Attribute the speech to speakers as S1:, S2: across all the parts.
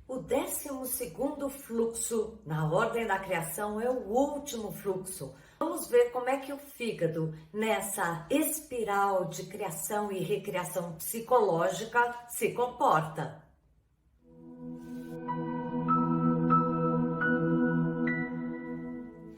S1: O 12º fluxo na ordem da criação é o último fluxo. Vamos ver como é que o fígado, nessa espiral de criação e recriação psicológica, se comporta.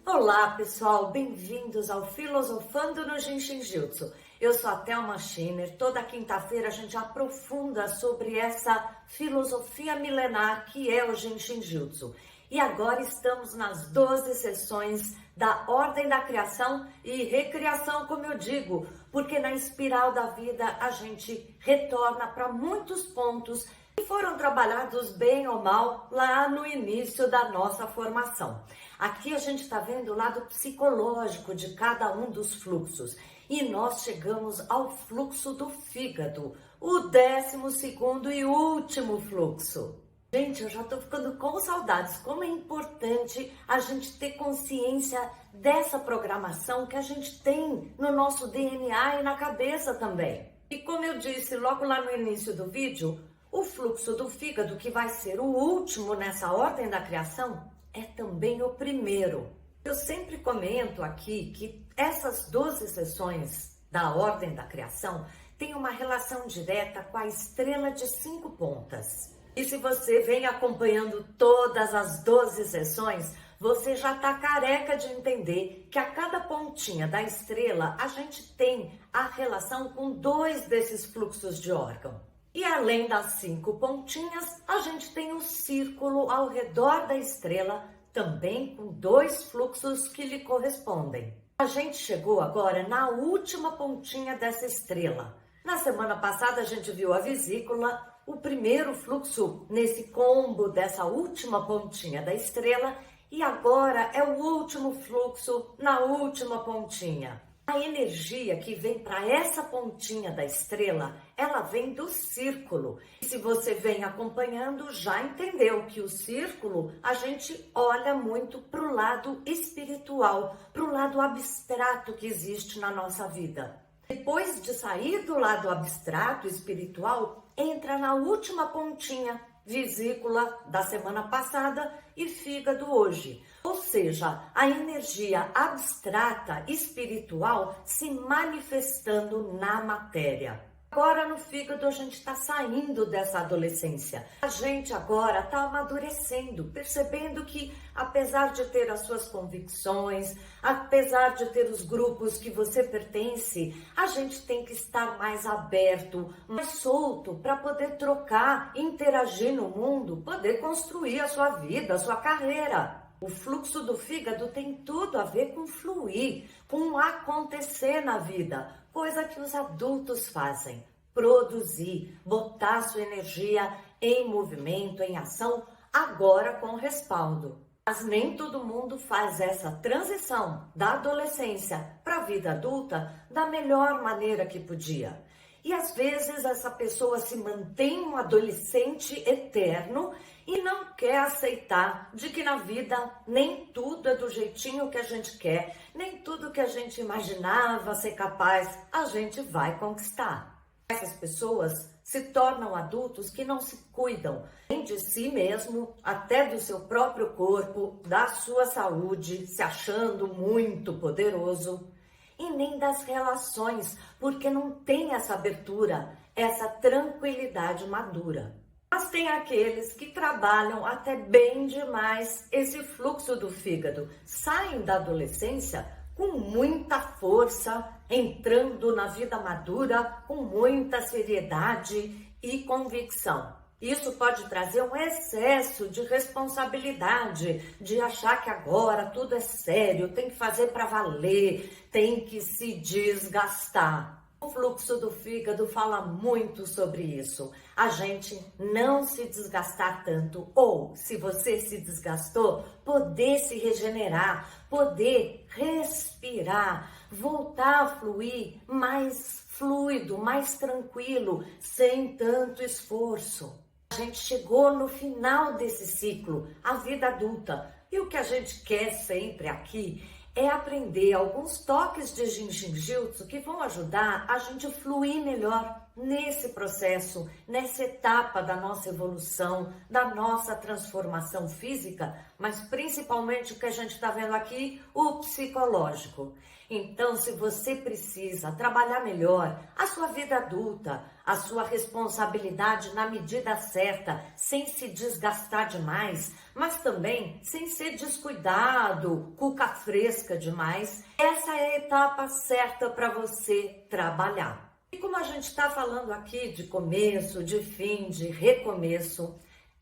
S1: Olá pessoal, bem-vindos ao Filosofando no Jinshin Jutsu. Eu sou a Thelma Schiner. Toda quinta-feira a gente aprofunda sobre essa filosofia milenar que é o Jinshin Jutsu. E agora estamos nas 12 sessões da Ordem da Criação e Recriação, como eu digo, porque na espiral da vida a gente retorna para muitos pontos que foram trabalhados bem ou mal lá no início da nossa formação. Aqui a gente está vendo o lado psicológico de cada um dos fluxos e nós chegamos ao fluxo do fígado, o 12º e último fluxo. Gente, eu já estou ficando com saudades. Como é importante a gente ter consciência dessa programação que a gente tem no nosso DNA e na cabeça também. E como eu disse logo lá no início do vídeo, o fluxo do fígado, que vai ser o último nessa ordem da criação, é também o primeiro. Eu sempre comento aqui que essas 12 sessões da ordem da criação têm uma relação direta com a estrela de 5 pontas. E se você vem acompanhando todas as 12 sessões, você já está careca de entender que a cada pontinha da estrela a gente tem a relação com 2 desses fluxos de órgão. E além das 5 pontinhas, a gente tem o círculo ao redor da estrela, também com 2 fluxos que lhe correspondem. A gente chegou agora na última pontinha dessa estrela. Na semana passada a gente viu a vesícula, o primeiro fluxo nesse combo dessa última pontinha da estrela, e agora é o último fluxo na última pontinha. A energia que vem para essa pontinha da estrela, ela vem do círculo. E se você vem acompanhando, já entendeu que o círculo, a gente olha muito para o lado espiritual, para o lado abstrato que existe na nossa vida. Depois de sair do lado abstrato, espiritual, entra na última pontinha, vesícula da semana passada e fígado hoje. Ou seja, a energia abstrata, espiritual, se manifestando na matéria. Agora no fígado a gente está saindo dessa adolescência. A gente agora está amadurecendo, percebendo que apesar de ter as suas convicções, apesar de ter os grupos que você pertence, a gente tem que estar mais aberto, mais solto para poder trocar, interagir no mundo, poder construir a sua vida, a sua carreira. O fluxo do fígado tem tudo a ver com fluir, com acontecer na vida, coisa que os adultos fazem. Produzir, botar sua energia em movimento, em ação, agora com respaldo. Mas nem todo mundo faz essa transição da adolescência para a vida adulta da melhor maneira que podia. E às vezes essa pessoa se mantém um adolescente eterno e não quer aceitar de que na vida nem tudo é do jeitinho que a gente quer, nem tudo que a gente imaginava ser capaz, a gente vai conquistar. Essas pessoas se tornam adultos que não se cuidam nem de si mesmo, até do seu próprio corpo, da sua saúde, se achando muito poderoso, e nem das relações, porque não tem essa abertura, essa tranquilidade madura. Mas tem aqueles que trabalham até bem demais esse fluxo do fígado, saem da adolescência com muita força, entrando na vida madura com muita seriedade e convicção. Isso pode trazer um excesso de responsabilidade, de achar que agora tudo é sério, tem que fazer para valer, tem que se desgastar. O fluxo do fígado fala muito sobre isso. A gente não se desgastar tanto, ou se você se desgastou, poder se regenerar, poder respirar, voltar a fluir mais fluido, mais tranquilo, sem tanto esforço. A gente chegou no final desse ciclo, a vida adulta. E o que a gente quer sempre aqui é aprender alguns toques de Jinshin-Jyutsu que vão ajudar a gente fluir melhor nesse processo, nessa etapa da nossa evolução, da nossa transformação física, mas principalmente o que a gente está vendo aqui, o psicológico. Então, se você precisa trabalhar melhor a sua vida adulta, a sua responsabilidade na medida certa, sem se desgastar demais, mas também sem ser descuidado, cuca fresca demais, essa é a etapa certa para você trabalhar. E como a gente está falando aqui de começo, de fim, de recomeço,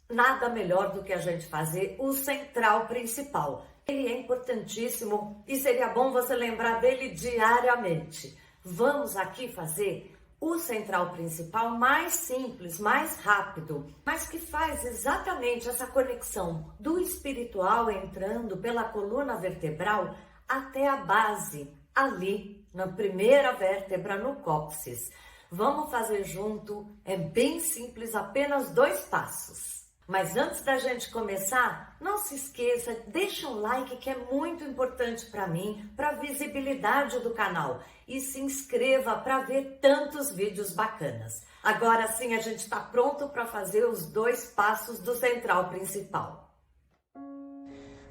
S1: nada melhor do que a gente fazer o central principal. Ele é importantíssimo e seria bom você lembrar dele diariamente. Vamos aqui fazer o central principal mais simples, mais rápido, mas que faz exatamente essa conexão do espiritual entrando pela coluna vertebral até a base, ali na primeira vértebra no cóccix. Vamos fazer junto, é bem simples, apenas 2 passos. Mas antes da gente começar, não se esqueça, deixa um like que é muito importante para mim, para a visibilidade do canal. E se inscreva para ver tantos vídeos bacanas. Agora sim a gente está pronto para fazer os 2 passos do central principal.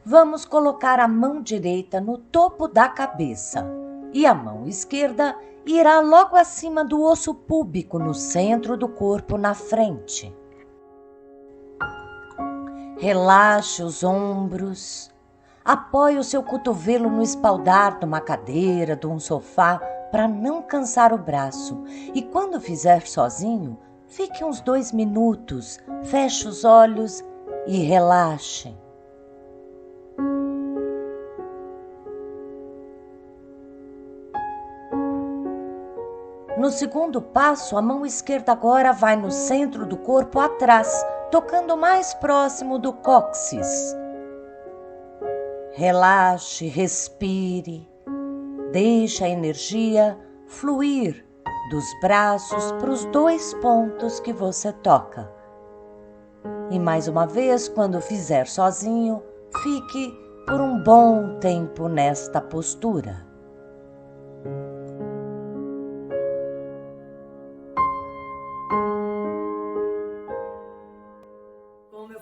S2: Vamos colocar a mão direita no topo da cabeça e a mão esquerda irá logo acima do osso púbico no centro do corpo na frente. Relaxe os ombros, apoie o seu cotovelo no espaldar de uma cadeira, de um sofá, para não cansar o braço. E quando fizer sozinho, fique uns 2 minutos, feche os olhos e relaxe. No segundo passo, a mão esquerda agora vai no centro do corpo atrás, tocando mais próximo do cóccix. Relaxe, respire, deixe a energia fluir dos braços para os 2 pontos que você toca. E mais uma vez, quando fizer sozinho, fique por um bom tempo nesta postura.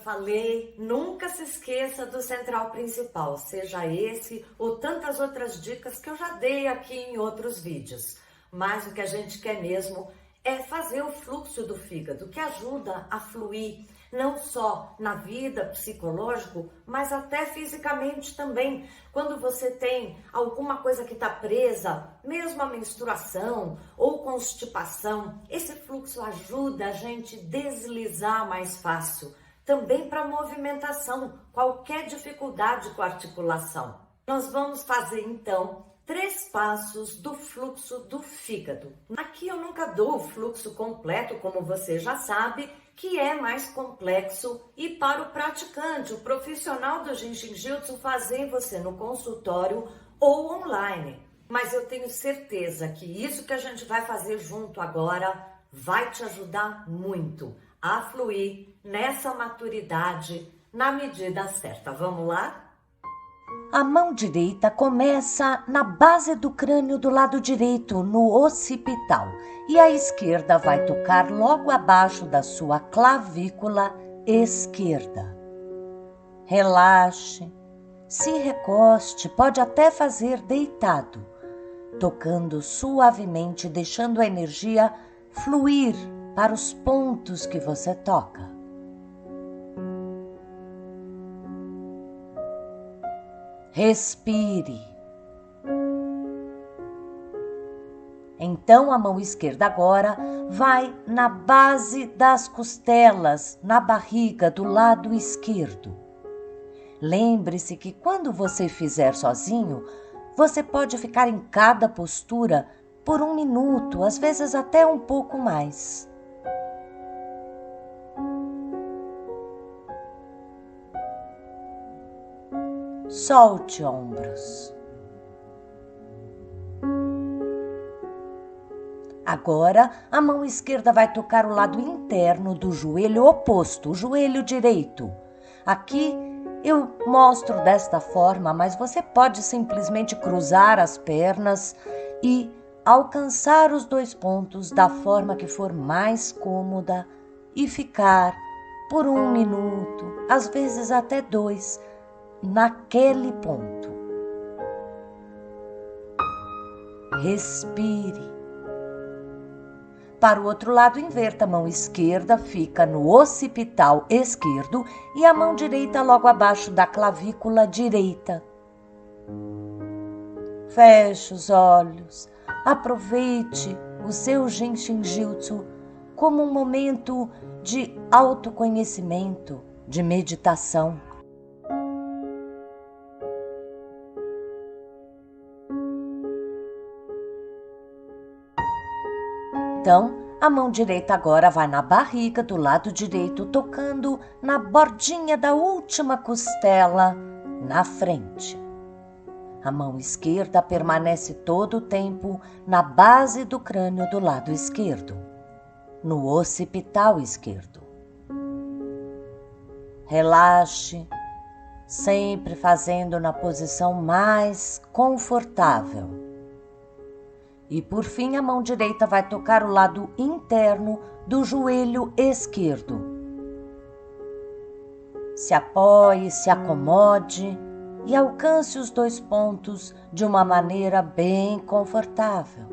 S1: Falei, nunca se esqueça do central principal, seja esse ou tantas outras dicas que eu já dei aqui em outros vídeos. Mas o que a gente quer mesmo é fazer o fluxo do fígado, que ajuda a fluir, não só na vida psicológica, mas até fisicamente também. Quando você tem alguma coisa que está presa, mesmo a menstruação ou constipação, esse fluxo ajuda a gente deslizar mais fácil. Também para movimentação, qualquer dificuldade com a articulação. Nós vamos fazer então 3 passos do fluxo do fígado. Aqui eu nunca dou o fluxo completo, como você já sabe, que é mais complexo e para o praticante, o profissional do Jinshin-Jyutsu, fazer você no consultório ou online. Mas eu tenho certeza que isso que a gente vai fazer junto agora vai te ajudar muito a fluir nessa maturidade na medida certa. Vamos lá?
S2: A mão direita começa na base do crânio do lado direito, no occipital, e a esquerda vai tocar logo abaixo da sua clavícula esquerda. Relaxe, se recoste, pode até fazer deitado, tocando suavemente, deixando a energia fluir para os pontos que você toca. Respire. Então a mão esquerda agora vai na base das costelas, na barriga do lado esquerdo. Lembre-se que quando você fizer sozinho, você pode ficar em cada postura por 1 minuto, às vezes até um pouco mais. Solte ombros. Agora, a mão esquerda vai tocar o lado interno do joelho oposto, o joelho direito. Aqui Eu mostro desta forma, mas você pode simplesmente cruzar as pernas e alcançar os 2 pontos da forma que for mais cômoda e ficar por 1 minuto, às vezes até 2, naquele ponto. Respire. Para o outro lado, inverta a mão esquerda, fica no occipital esquerdo e a mão direita logo abaixo da clavícula direita. Feche os olhos, aproveite o seu Jinshin Jyutsu como um momento de autoconhecimento, de meditação. Então, a mão direita agora vai na barriga do lado direito, tocando na bordinha da última costela na frente. A mão esquerda permanece todo o tempo na base do crânio do lado esquerdo, no occipital esquerdo. Relaxe, sempre fazendo na posição mais confortável. E por fim, a mão direita vai tocar o lado interno do joelho esquerdo. Se apoie, se acomode e alcance os 2 pontos de uma maneira bem confortável.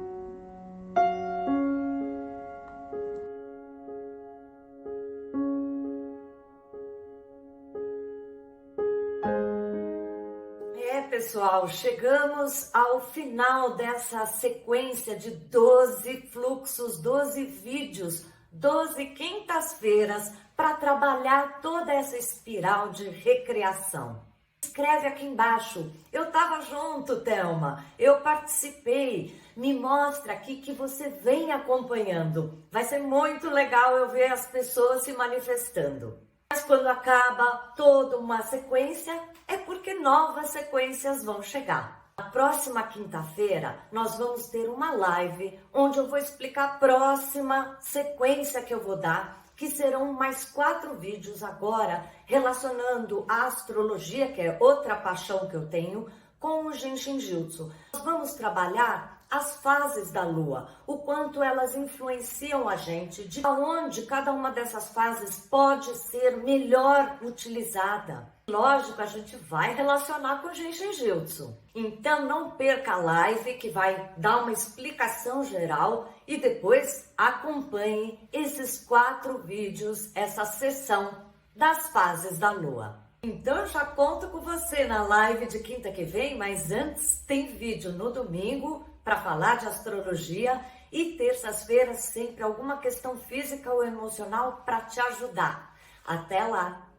S1: Pessoal, chegamos ao final dessa sequência de 12 fluxos, 12 vídeos, 12 quintas-feiras para trabalhar toda essa espiral de recriação. Escreve aqui embaixo, eu estava junto, Thelma, eu participei, me mostra aqui que você vem acompanhando. Vai ser muito legal eu ver as pessoas se manifestando. Mas quando acaba toda uma sequência, é porque novas sequências vão chegar. Na próxima quinta-feira, nós vamos ter uma live onde eu vou explicar a próxima sequência que eu vou dar, que serão mais 4 vídeos agora relacionando a astrologia, que é outra paixão que eu tenho, com o Jinshin Jyutsu. Nós vamos trabalhar as fases da lua, o quanto elas influenciam a gente, de onde cada uma dessas fases pode ser melhor utilizada. Lógico, a gente vai relacionar com o Jinshin Jyutsu. Então não perca a live que vai dar uma explicação geral e depois acompanhe esses 4 vídeos, essa sessão das fases da lua. Então eu já conto com você na live de quinta que vem, mas antes tem vídeo no domingo para falar de astrologia e terças-feiras sempre alguma questão física ou emocional para te ajudar. Até lá!